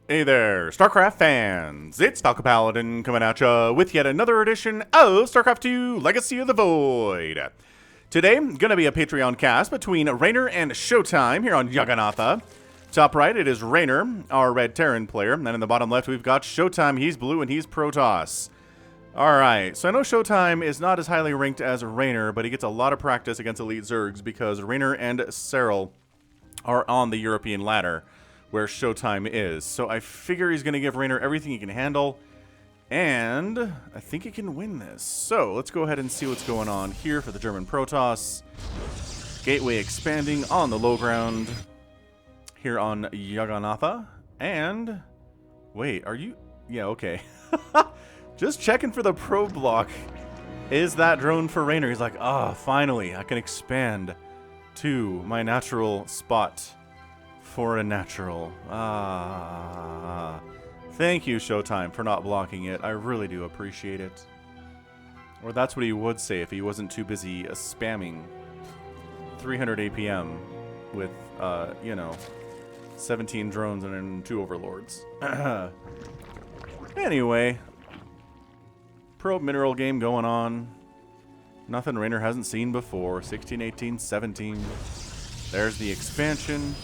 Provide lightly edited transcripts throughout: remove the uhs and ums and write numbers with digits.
Hey there, StarCraft fans! It's Paladin coming at ya with yet another edition of StarCraft 2 Legacy of the Void. Today, gonna be a Patreon cast between Reynor and ShoWTimE here on Jagannatha. Top right, it is Reynor, our red Terran player, and in the bottom left, we've got ShoWTimE. He's blue and he's Protoss. Alright, so I know ShoWTimE is not as highly ranked as Reynor, but he gets a lot of practice against elite Zergs because Reynor and Serral are on the European ladder, where ShoWTimE is. So I figure he's going to give Reynor everything he can handle, and I think he can win this. So let's go ahead and see what's going on here for the German Protoss. Gateway expanding on the low ground here on Jagannatha. And wait, are you? Yeah, okay. Just checking for the probe block. Is that drone for Reynor? He's like, ah, finally, I can expand to my natural spot. For a natural. Thank you, ShoWTimE, for not blocking it. I really do appreciate it. Or that's what he would say if he wasn't too busy spamming 300 APM with, you know, 17 drones and then 2 overlords. Anyway. Probe mineral game going on. Nothing Reynor hasn't seen before. 16, 18, 17. There's the expansion.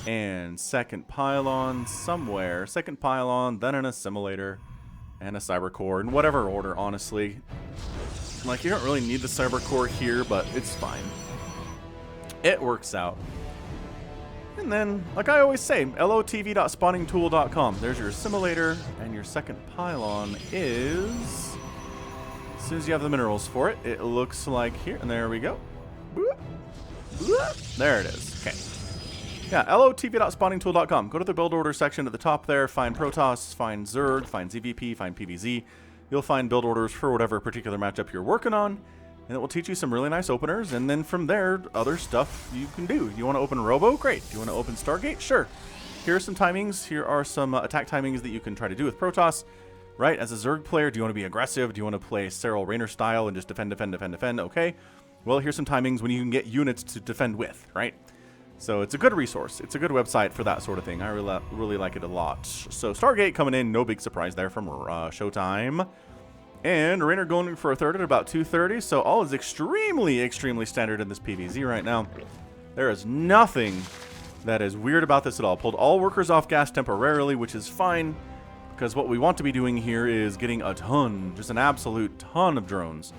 And second pylon somewhere. Second pylon, then an assimilator, and a cyber core. In whatever order, honestly. Like, you don't really need the cyber core here, but it's fine. It works out. And then, like I always say, lotv.spawningtool.com. There's your assimilator, and your second pylon is... As soon as you have the minerals for it, it looks like here. And there we go. Boop. Boop. There it is. Okay. Yeah, lotv.spawningtool.com. Go to the build order section at the top there. Find Protoss, find Zerg, find ZVP, find PVZ. You'll find build orders for whatever particular matchup you're working on. And it will teach you some really nice openers. And then from there, other stuff you can do. You want to open Robo? Great. Do you want to open Stargate? Sure. Here are some timings. Here are some attack timings that you can try to do with Protoss. Right? As a Zerg player, do you want to be aggressive? Do you want to play Serral Reynor style and just defend, defend, defend, defend? Okay. Well, here's some timings when you can get units to defend with, right? So it's a good resource. It's a good website for that sort of thing. I really like it a lot. So Stargate coming in, no big surprise there from ShoWTimE. And Reynor going for a third at about 230. So all is extremely, extremely standard in this PvZ right now. There is nothing that is weird about this at all. Pulled all workers off gas temporarily, which is fine. Because what we want to be doing here is getting a ton, just an absolute ton of drones.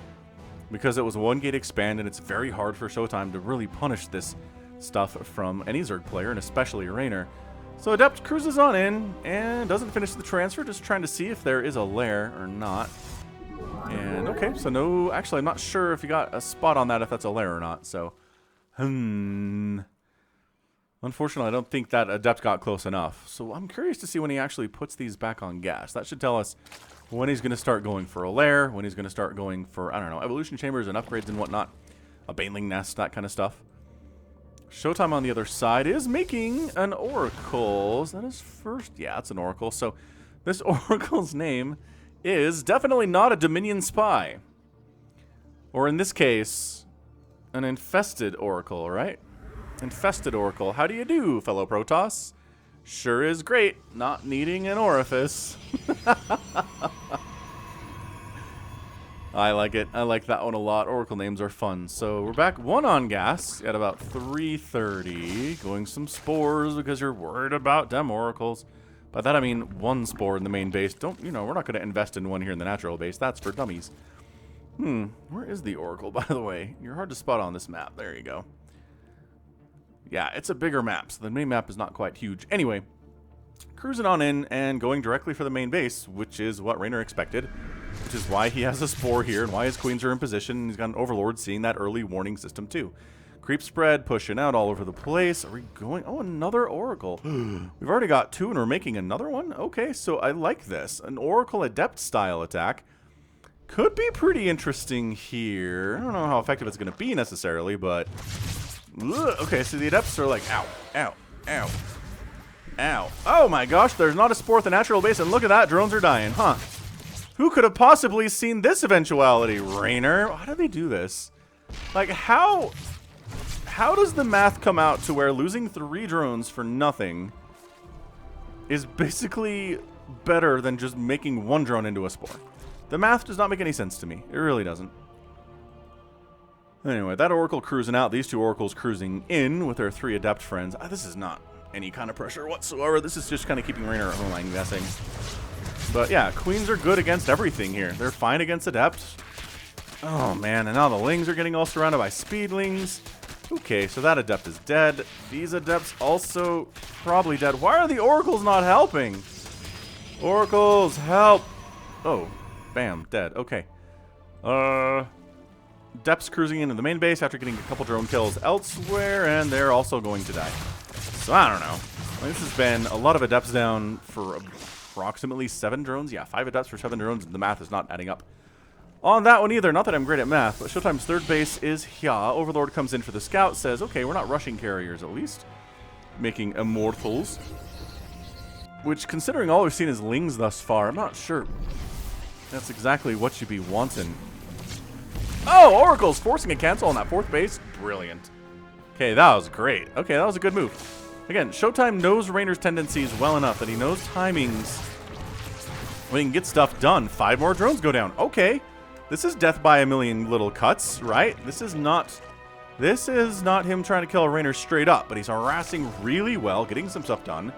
Because it was a one gate expand and it's very hard for ShoWTimE to really punish this stuff from any Zerg player, and especially Reynor. So Adept cruises on in and doesn't finish the transfer, just trying to see if there is a lair or not. And okay, so no, actually I'm not sure if you got a spot on that, if that's a lair or not, so unfortunately I don't think that Adept got close enough. So I'm curious to see when he actually puts these back on gas. That should tell us when he's going to start going for a lair, when he's going to start going for, I don't know, evolution chambers and upgrades and whatnot, a baneling nest, that kind of stuff. ShoWTimE on the other side is making an oracle. Is that his first? Yeah, it's an oracle. So this oracle's name is definitely not a Dominion spy. Or in this case, an infested oracle, right? Infested oracle. How do you do, fellow Protoss? Sure is great, not needing an orifice. I like it. I like that one a lot. Oracle names are fun. So we're back 1 on gas at about 330. Going some spores because you're worried about them oracles. By that I mean 1 spore in the main base. Don't, you know, we're not going to invest in 1 here in the natural base. That's for dummies. Where is the oracle, by the way? You're hard to spot on this map. There you go. Yeah, it's a bigger map, so the main map is not quite huge. Anyway, cruising on in and going directly for the main base, which is what Reynor expected. Which is why he has a spore here and why his queens are in position. He's got an overlord seeing that early warning system too. Creep spread, pushing out all over the place. Are we going? Oh, another oracle. We've already got 2 and we're making another one? Okay, so I like this. An oracle adept style attack. Could be pretty interesting here. I don't know how effective it's going to be necessarily, but... Okay, so the adepts are like, ow, ow, ow, ow. Oh my gosh, there's not a spore at the natural base, and look at that, drones are dying, huh? Who could have possibly seen this eventuality? Reynor? How do they do this? Like, how does the math come out to where losing 3 drones for nothing is basically better than just making one drone into a spore. The math does not make any sense to me. It really doesn't. Anyway, that Oracle cruising out. These two Oracles cruising in with their 3 Adept friends. This is not any kind of pressure whatsoever. This is just kind of keeping Reynor at home, I'm guessing. But yeah, Queens are good against everything here. They're fine against Adepts. Oh man, and now the Lings are getting all surrounded by Speedlings. Okay, so that Adept is dead. These Adepts also probably dead. Why are the Oracles not helping? Oracles, help! Oh, bam, dead. Okay. Adepts cruising into the main base after getting a couple drone kills elsewhere, and they're also going to die. So I don't know. This has been a lot of Adepts down for approximately 7 drones. Yeah, 5 Adepts for 7 drones. The math is not adding up on that one either. Not that I'm great at math, but ShoWTimE's third base is here. Overlord comes in for the scout, says, okay, we're not rushing carriers at least. Making Immortals. Which, considering all we've seen is Lings thus far, I'm not sure that's exactly what you'd be wanting. Oh, Oracle's forcing a cancel on that 4th base. Brilliant. Okay, that was great. Okay, that was a good move. Again, ShoWTimE knows Reynor's tendencies well enough that he knows timings when he can get stuff done. 5 more drones go down. Okay. This is death by a million little cuts, right? This is not him trying to kill Reynor straight up, but he's harassing really well, getting some stuff done.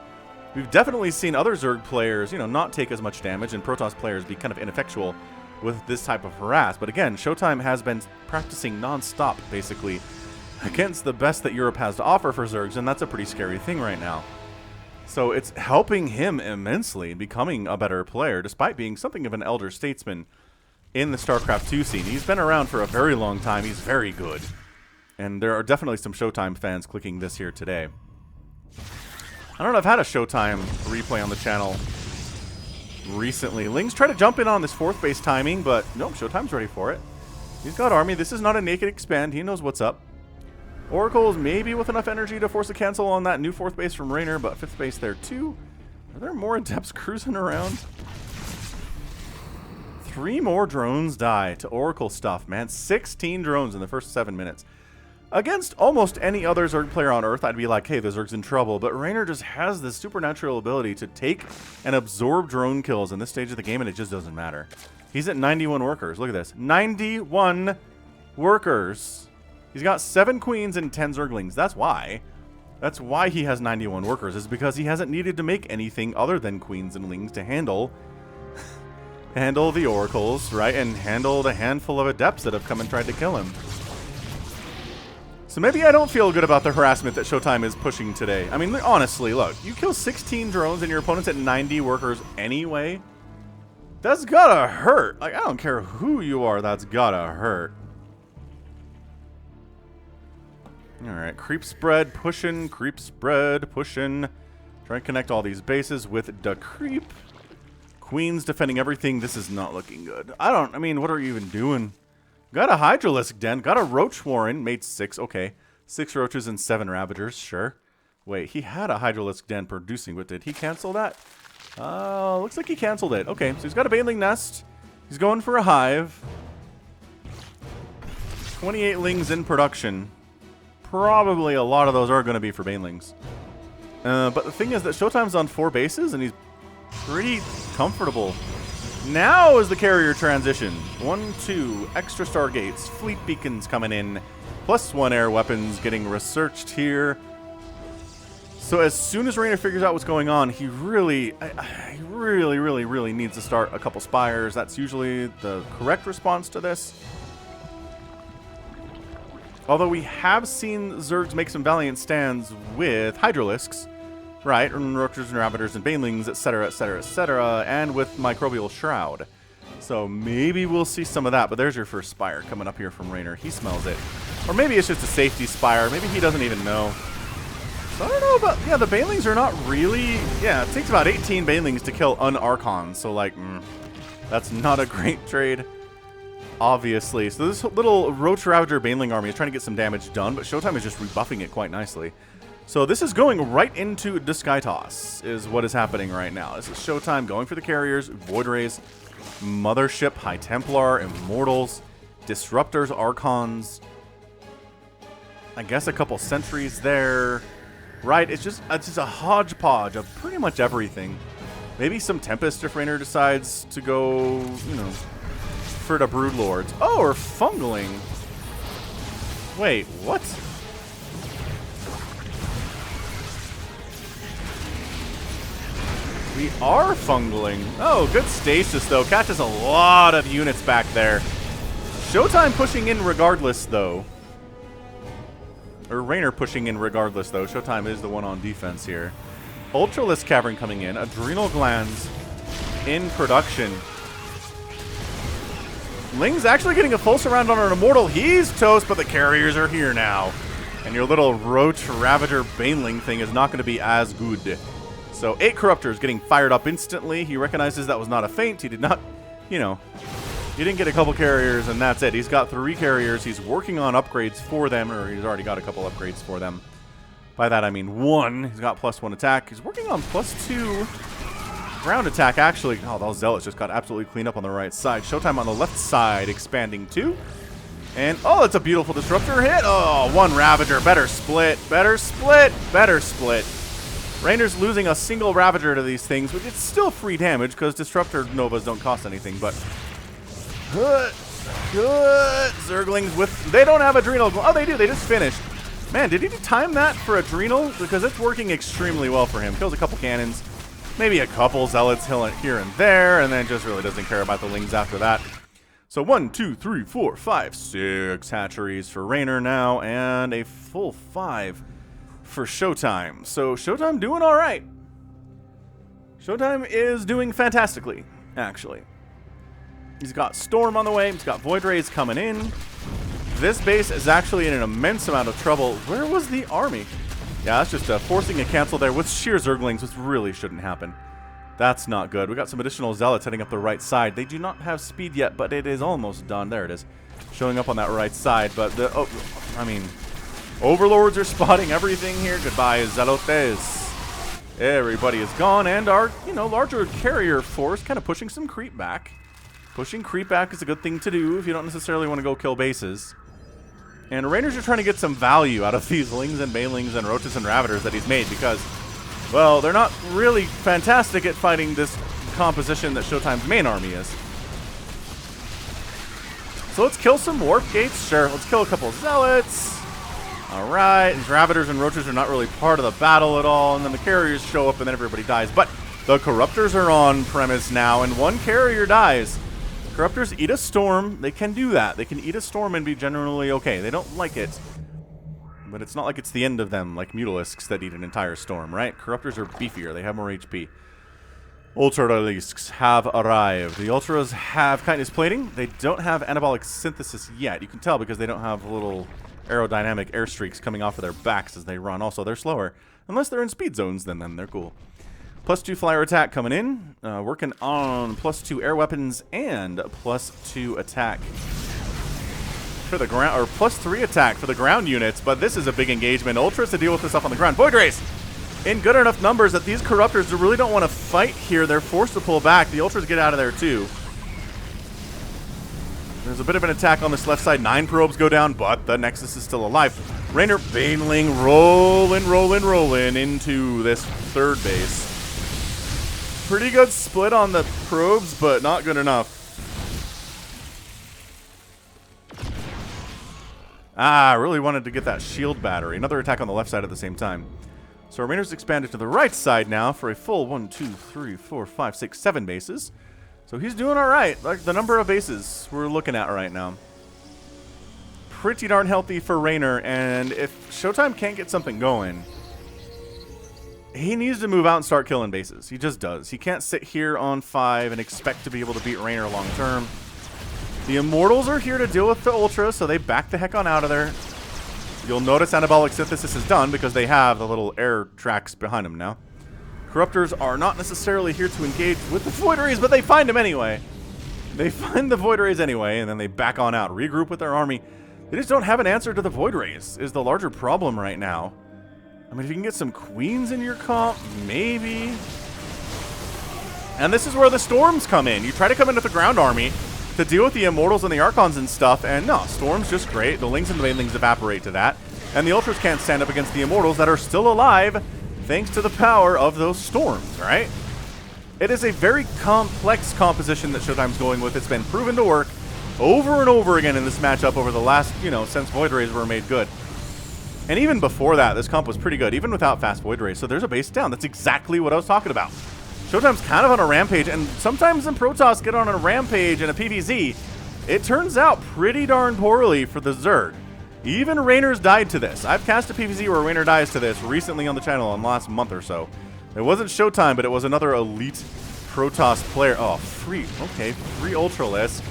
We've definitely seen other Zerg players, you know, not take as much damage, and Protoss players be kind of ineffectual with this type of harass. But again, ShoWTimE has been practicing non-stop, basically, against the best that Europe has to offer for Zergs, and that's a pretty scary thing right now. So it's helping him immensely, becoming a better player, despite being something of an elder statesman in the StarCraft 2 scene. He's been around for a very long time. He's very good. And there are definitely some ShoWTimE fans clicking this here today. I don't know if I've had a ShoWTimE replay on the channel recently. Lings try to jump in on this 4th base timing, but nope, ShoWTimE's ready for it. He's got army. This is not a naked expand. He knows what's up. Oracle's maybe with enough energy to force a cancel on that new 4th base from Reynor, but 5th base there too. Are there more Adepts cruising around? 3 more drones die to Oracle stuff, man. 16 drones in the first 7 minutes. Against almost any other Zerg player on Earth, I'd be like, hey, the Zerg's in trouble. But Reynor just has this supernatural ability to take and absorb drone kills in this stage of the game, and it just doesn't matter. He's at 91 workers. Look at this. 91 workers. He's got 7 queens and 10 Zerglings. That's why. That's why he has 91 workers, is because he hasn't needed to make anything other than queens and lings to handle the oracles, right? And handle the handful of adepts that have come and tried to kill him. So maybe I don't feel good about the harassment that ShoWTimE is pushing today. I mean, honestly, look, you kill 16 drones and your opponent's at 90 workers anyway. That's gotta hurt. Like, I don't care who you are, that's gotta hurt. Alright, creep spread, pushing, creep spread, pushing. Try and connect all these bases with the creep. Queens defending everything. This is not looking good. I mean, what are you even doing? Got a Hydralisk Den, got a Roach Warren, made 6, okay. 6 Roaches and 7 Ravagers, sure. Wait, he had a Hydralisk Den producing, but did he cancel that? Looks like he canceled it. Okay, so he's got a Baneling Nest. He's going for a Hive. 28 Lings in production. Probably a lot of those are going to be for Banelings. But the thing is that ShoWTimE's on 4 bases, and he's pretty comfortable. Now is the carrier transition. 1, 2, extra Stargates, fleet beacons coming in, +1 air weapons getting researched here. So as soon as Reynor figures out what's going on, he really needs to start a couple Spires. That's usually the correct response to this. Although we have seen Zergs make some valiant stands with Hydralisks, right, and Roaches and Ravagers and Banelings, etc., etc., etc., and with Microbial Shroud. So maybe we'll see some of that, but there's your first Spire coming up here from Reynor. He smells it. Or maybe it's just a safety Spire. Maybe he doesn't even know. So I don't know, but yeah, the Banelings are not really... Yeah, it takes about 18 Banelings to kill an Archon, so like, that's not a great trade. Obviously. So this little Roach Ravager Baneling army is trying to get some damage done, but ShoWTimE is just rebuffing it quite nicely. So this is going right into the Sky Toss, is what is happening right now. This is ShoWTimE going for the carriers, Void Rays, Mothership, High Templar, Immortals, Disruptors, Archons. I guess a couple Sentries there. right? It's just a hodgepodge of pretty much everything. Maybe some Tempest if Reynor decides to go, you know, for the Broodlords. Oh, or Fungling. Wait, what? We are Fungling. Oh, good stasis, though. Catches a lot of units back there. ShoWTimE pushing in regardless, though. Or Reynor pushing in regardless, though. ShoWTimE is the one on defense here. Ultralisk Cavern coming in. Adrenal Glands in production. Ling's actually getting a full surround on an Immortal. He's toast, but the carriers are here now. And your little Roach Ravager Baneling thing is not going to be as good. So 8 Corruptors getting fired up instantly. He recognizes that was not a feint. He did not, you know, he didn't get a couple carriers and that's it. He's got 3 carriers. He's working on upgrades for them, or he's already got a couple upgrades for them. By that I mean 1. He's got +1 attack. He's working on +2 ground attack, actually. Oh, those Zealots just got absolutely cleaned up on the right side. ShoWTimE on the left side expanding 2. And, oh, it's a beautiful Disruptor hit. Oh, 1 Ravager. Better split. Better split. Better split. Reynor's losing a single Ravager to these things, but it's still free damage because Disruptor Novas don't cost anything, but... Good. Zerglings with... They don't have Adrenal. Oh, they do. They just finished. Man, did he time that for Adrenal? Because it's working extremely well for him. Kills a couple cannons, maybe a couple Zealots here and there, and then just really doesn't care about the Lings after that. So 1, 2, 3, 4, 5, 6 hatcheries for Reynor now, and a full 5 for ShoWTimE. So ShoWTimE doing all right. ShoWTimE is doing fantastically, actually. He's got Storm on the way. He's got Void Rays coming in. This base is actually in an immense amount of trouble. Where was the army? Yeah, that's just forcing a cancel there with sheer Zerglings, which really shouldn't happen. That's not good. We got some additional Zealots heading up the right side. They do not have speed yet, but it is almost done. There it is. Showing up on that right side. But, I mean, Overlords are spotting everything here. Goodbye, Zealotes. Everybody is gone, and our, you know, larger carrier force kind of pushing some creep back. Pushing creep back is a good thing to do if you don't necessarily want to go kill bases. And Reynor's just trying to get some value out of these Lings and Banelings and Roaches and Ravagers that he's made because, well, they're not really fantastic at fighting this composition that ShoWTimE's main army is. So let's kill some Warp Gates. Sure, let's kill a couple Zealots. Alright, these Ravagers and Roaches are not really part of the battle at all, and then the carriers show up and then everybody dies. But the Corruptors are on premise now, and 1 carrier dies. Corruptors eat a storm. They can do that. They can eat a storm and be generally okay. They don't like it. But it's not like it's the end of them, like Mutalisks that eat an entire storm, right? Corruptors are beefier. They have more HP. Ultralisks have arrived. The Ultras have Chitinous Plating. They don't have Anabolic Synthesis yet. You can tell because they don't have little aerodynamic air streaks coming off of their backs as they run. Also, they're slower. Unless they're in speed zones, then they're cool. +2 flyer attack coming in, working on +2 air weapons and +2 attack for the ground, or +3 attack for the ground units. But this is a big engagement. Ultras to deal with this stuff on the ground. Void Rays in good enough numbers that these Corruptors really don't want to fight here. They're forced to pull back. The Ultras get out of there too. There's a bit of an attack on this left side. 9 probes go down, but the Nexus is still alive. Reynor Baneling rolling into this 3rd base. Pretty good split on the probes, but not good enough. I really wanted to get that shield battery. Another attack on the left side at the same time. So Reynor's expanded to the right side now for a full 1, 2, 3, 4, 5, 6, 7 bases. So he's doing all right. Like the number of bases we're looking at right now. Pretty darn healthy for Reynor, and if ShoWTimE can't get something going, he needs to move out and start killing bases. He just does. He can't sit here on 5 and expect to be able to beat Reynor long term. The Immortals are here to deal with the Ultra, so they back the heck on out of there. You'll notice Anabolic Synthesis is done because they have the little air tracks behind them now. Corruptors are not necessarily here to engage with the Void Rays, but they find them anyway. They find the Void Rays anyway, and then they back on out, regroup with their army. They just don't have an answer to the Void Rays, is the larger problem right now. I mean, if you can get some Queens in your comp, maybe. And this is where the Storms come in. You try to come into the ground army to deal with the Immortals and the Archons and stuff, and no, Storm's just great. The Lings and the Banelings evaporate to that. And the Ultras can't stand up against the Immortals that are still alive thanks to the power of those storms, right? It is a very complex composition that ShoWTimE's going with. It's been proven to work over and over again in this matchup over the last, since Void Rays were made good. And even before that, this comp was pretty good, even without fast Void Rays. So there's a base down. That's exactly what I was talking about. ShoWTimE's kind of on a rampage, and sometimes when Protoss get on a rampage in a PvZ, it turns out pretty darn poorly for the Zerg. Even Reynor's died to this. I've cast a PvZ where Reynor dies to this recently on the channel in the last month or so. It wasn't ShoWTimE, but it was another elite Protoss player. Oh, free Ultralisk,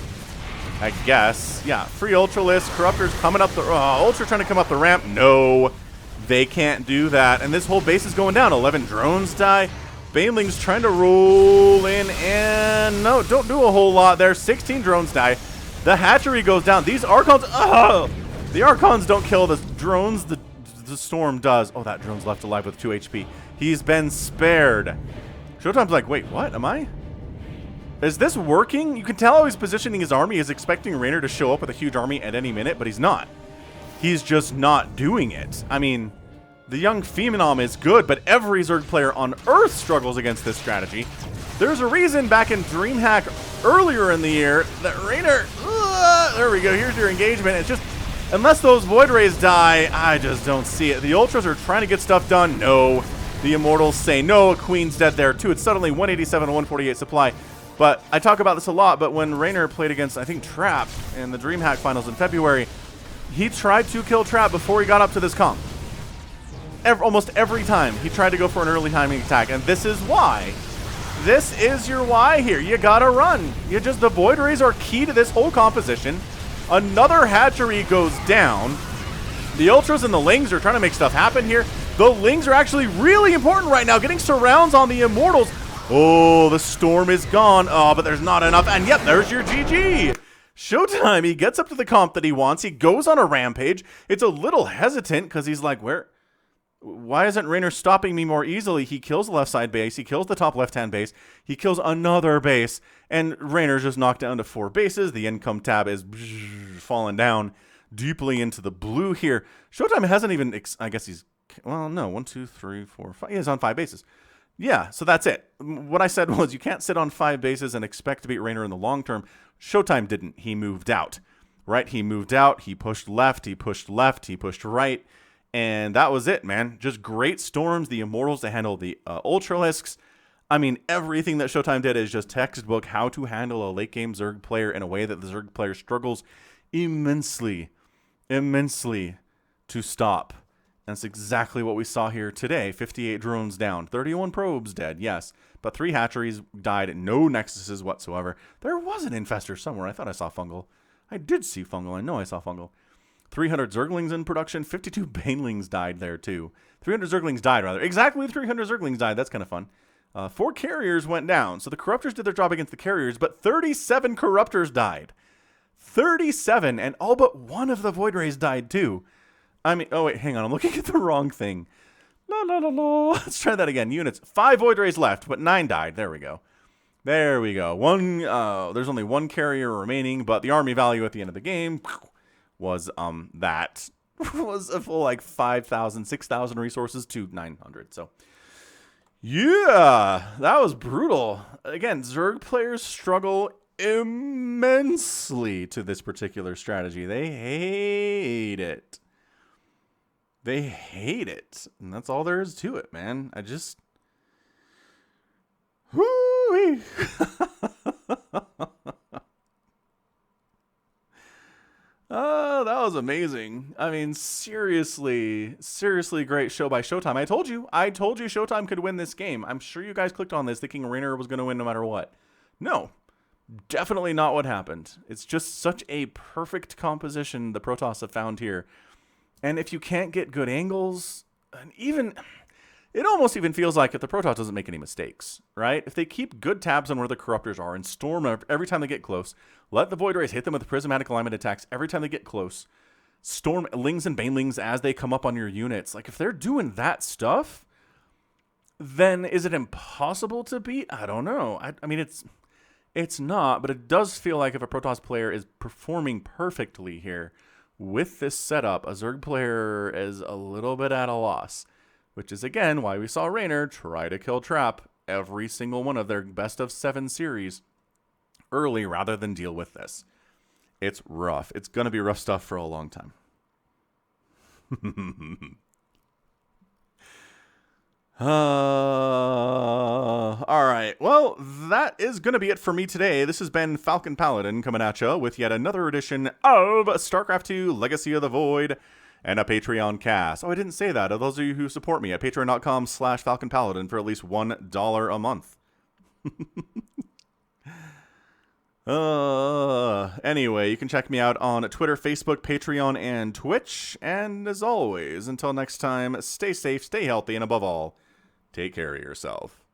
I guess. Yeah, free Ultralisk. Corruptors coming up the... Ultra trying to come up the ramp. No, they can't do that. And this whole base is going down. 11 drones die. Baneling's trying to roll in, and no, don't do a whole lot there. 16 drones die. The hatchery goes down. These Archons... the Archons don't kill the drones. The Storm does. Oh, that drone's left alive with 2 HP. He's been spared. ShoWTimE's like, wait, what? Am I? Is this working? You can tell how he's positioning his army. He's expecting Reynor to show up with a huge army at any minute, but he's not. He's just not doing it. I mean, the young Phenom is good, but every Zerg player on Earth struggles against this strategy. There's a reason back in DreamHack earlier in the year that Reynor... there we go. Here's your engagement. It's just... unless those Void Rays die, I just don't see it. The Ultras are trying to get stuff done. No. The Immortals say no. A Queen's dead there, too. It's suddenly 187 to 148 supply. But I talk about this a lot, but when Reynor played against, I think, Trap in the DreamHack finals in February, he tried to kill Trap before he got up to this comp. Almost every time he tried to go for an early timing attack, and this is why. This is your why here. You gotta run. The Void Rays are key to this whole composition. Another hatchery goes down. The Ultras and the Lings are trying to make stuff happen here. The Lings are actually really important right now, getting surrounds on the Immortals. Oh, the Storm is gone. Oh, but there's not enough. And yep, there's your GG. ShoWTimE, he gets up to the comp that he wants. He goes on a rampage. It's a little hesitant because he's like, why isn't Reynor stopping me more easily? He kills the left side base. He kills the top left-hand base. He kills another base. And Reynor's just knocked down to 4 bases. The income tab is falling down deeply into the blue here. ShoWTimE hasn't even, I guess he's, well, no, 1, 2, 3, 4, 5. He's on 5 bases. Yeah, so that's it. What I said was you can't sit on 5 bases and expect to beat Reynor in the long term. ShoWTimE didn't. He moved out, right? He moved out. He pushed left. He pushed left. He pushed right. And that was it, man. Just great storms. The Immortals to handle the Ultralisks. I mean, everything that ShoWTimE did is just textbook how to handle a late game Zerg player in a way that the Zerg player struggles immensely to stop. That's exactly what we saw here today. 58 drones down, 31 probes dead, yes. But 3 hatcheries died, no nexuses whatsoever. There was an infestor somewhere. I thought I saw fungal. I did see fungal. I know I saw fungal. 300 Zerglings in production. 52 Banelings died there, too. 300 Zerglings died, rather. Exactly 300 Zerglings died. That's kind of fun. 4 carriers went down. So the Corruptors did their job against the carriers, but 37 Corruptors died. 37, and all but 1 of the Void Rays died, too. I mean, oh, wait, hang on. I'm looking at the wrong thing. La, la, la, la. Let's try that again. Units. 5 Void Rays left, but 9 died. There we go. There we go. There's only 1 carrier remaining, but the army value at the end of the game was that was a full like 5,000, 6,000 resources to 900. So yeah, that was brutal. Again, Zerg players struggle immensely to this particular strategy. They hate it. They hate it. And that's all there is to it, man. I just whoo-wee. Oh, that was amazing. I mean, seriously great show by ShoWTimE. I told you ShoWTimE could win this game. I'm sure you guys clicked on this thinking Reynor was going to win no matter what. No, definitely not what happened. It's just such a perfect composition the Protoss have found here. And if you can't get good angles, and even... it almost even feels like if the Protoss doesn't make any mistakes, right? If they keep good tabs on where the Corruptors are and storm every time they get close, let the Void Rays hit them with prismatic alignment attacks every time they get close, storm Lings and Banelings as they come up on your units. Like, if they're doing that stuff, then is it impossible to beat? I don't know. I mean, it's not, but it does feel like if a Protoss player is performing perfectly here, with this setup, a Zerg player is a little bit at a loss, which is again why we saw Reynor try to kill Trap every single one of their best of 7 series early rather than deal with this. It's rough. It's going to be rough stuff for a long time. Alright, well, that is going to be it for me today. This has been Falcon Paladin coming at you with yet another edition of StarCraft 2 Legacy of the Void and a Patreon cast. Oh, I didn't say that. Those of you who support me at patreon.com/FalconPaladin for at least $1 a month. Anyway, you can check me out on Twitter, Facebook, Patreon, and Twitch. And as always, until next time, stay safe, stay healthy, and above all, take care of yourself.